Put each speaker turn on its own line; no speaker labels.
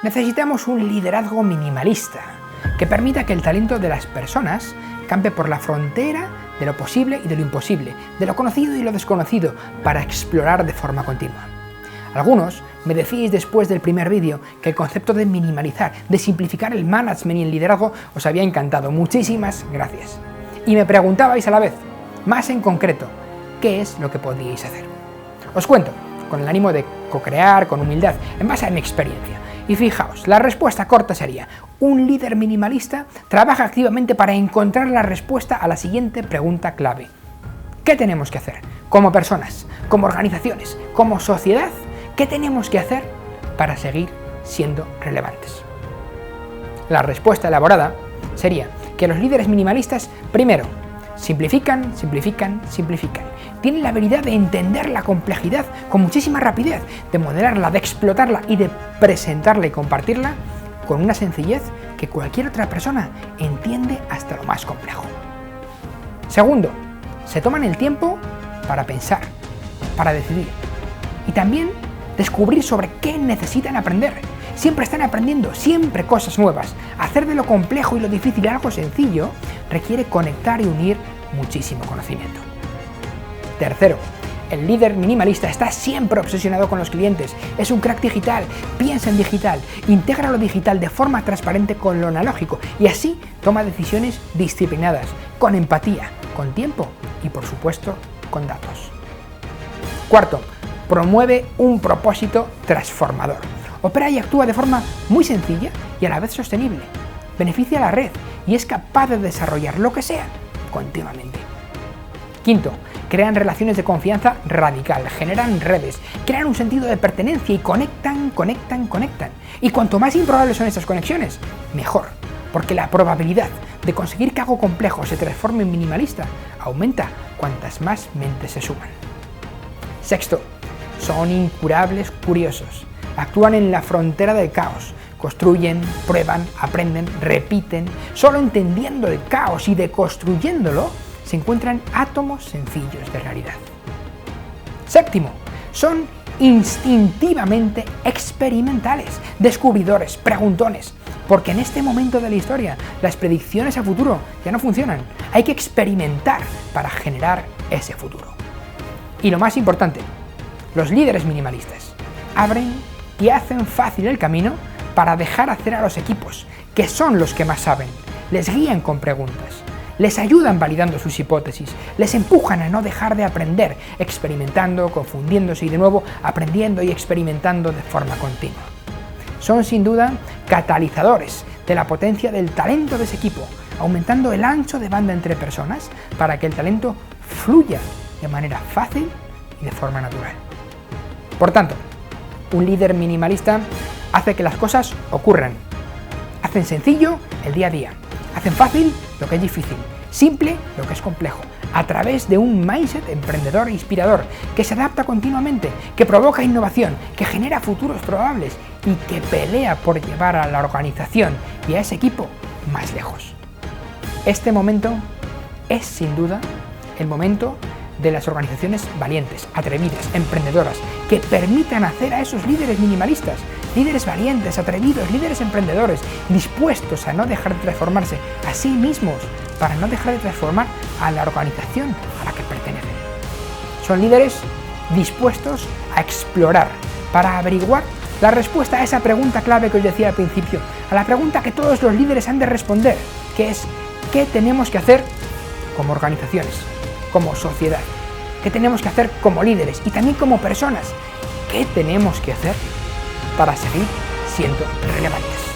Necesitamos un liderazgo minimalista, que permita que el talento de las personas campe por la frontera de lo posible y de lo imposible, de lo conocido y lo desconocido, para explorar de forma continua. Algunos me decíais después del primer vídeo que el concepto de minimalizar, de simplificar el management y el liderazgo os había encantado. Muchísimas gracias. Y me preguntabais a la vez, más en concreto, ¿qué es lo que podíais hacer? Os cuento, con el ánimo de co-crear, con humildad, en base a mi experiencia. Y fijaos, la respuesta corta sería: un líder minimalista trabaja activamente para encontrar la respuesta a la siguiente pregunta clave. ¿Qué tenemos que hacer? Como personas, como organizaciones, como sociedad, ¿qué tenemos que hacer para seguir siendo relevantes? La respuesta elaborada sería que los líderes minimalistas, primero, simplifican, simplifican, simplifican. Tienen la habilidad de entender la complejidad con muchísima rapidez, de modelarla, de explotarla y de presentarla y compartirla con una sencillez que cualquier otra persona entiende hasta lo más complejo. Segundo, se toman el tiempo para pensar, para decidir y también descubrir sobre qué necesitan aprender. Siempre están aprendiendo, siempre cosas nuevas. Hacer de lo complejo y lo difícil algo sencillo requiere conectar y unir muchísimo conocimiento. Tercero, el líder minimalista está siempre obsesionado con los clientes. Es un crack digital, piensa en digital, integra lo digital de forma transparente con lo analógico y así toma decisiones disciplinadas, con empatía, con tiempo y por supuesto con datos. Cuarto, promueve un propósito transformador. Opera y actúa de forma muy sencilla y a la vez sostenible. Beneficia a la red y es capaz de desarrollar lo que sea continuamente. Quinto, crean relaciones de confianza radical, generan redes, crean un sentido de pertenencia y conectan. Y cuanto más improbables son estas conexiones, mejor, porque la probabilidad de conseguir que algo complejo se transforme en minimalista aumenta cuantas más mentes se suman. Sexto, son incurables curiosos. Actúan en la frontera del caos, construyen, prueban, aprenden, repiten. Solo entendiendo el caos y deconstruyéndolo se encuentran átomos sencillos de realidad. Séptimo, son instintivamente experimentales, descubridores, preguntones, porque en este momento de la historia las predicciones a futuro ya no funcionan. Hay que experimentar para generar ese futuro. Y lo más importante, los líderes minimalistas abren y hacen fácil el camino para dejar hacer a los equipos, que son los que más saben. Les guían con preguntas, les ayudan validando sus hipótesis, les empujan a no dejar de aprender, experimentando, confundiéndose y de nuevo aprendiendo y experimentando de forma continua. Son sin duda catalizadores de la potencia del talento de ese equipo, aumentando el ancho de banda entre personas para que el talento fluya de manera fácil y de forma natural. Por tanto, un líder minimalista hace que las cosas ocurran. Hacen sencillo el día a día. Hacen fácil lo que es difícil. Simple lo que es complejo. A través de un mindset emprendedor e inspirador que se adapta continuamente, que provoca innovación, que genera futuros probables y que pelea por llevar a la organización y a ese equipo más lejos. Este momento es sin duda el momento de las organizaciones valientes, atrevidas, emprendedoras, que permitan hacer a esos líderes minimalistas, líderes valientes, atrevidos, líderes emprendedores, dispuestos a no dejar de transformarse a sí mismos, para no dejar de transformar a la organización a la que pertenecen. Son líderes dispuestos a explorar, para averiguar la respuesta a esa pregunta clave que os decía al principio, a la pregunta que todos los líderes han de responder, que es: ¿qué tenemos que hacer como organizaciones, como sociedad? ¿Qué tenemos que hacer como líderes y también como personas? ¿Qué tenemos que hacer para seguir siendo relevantes?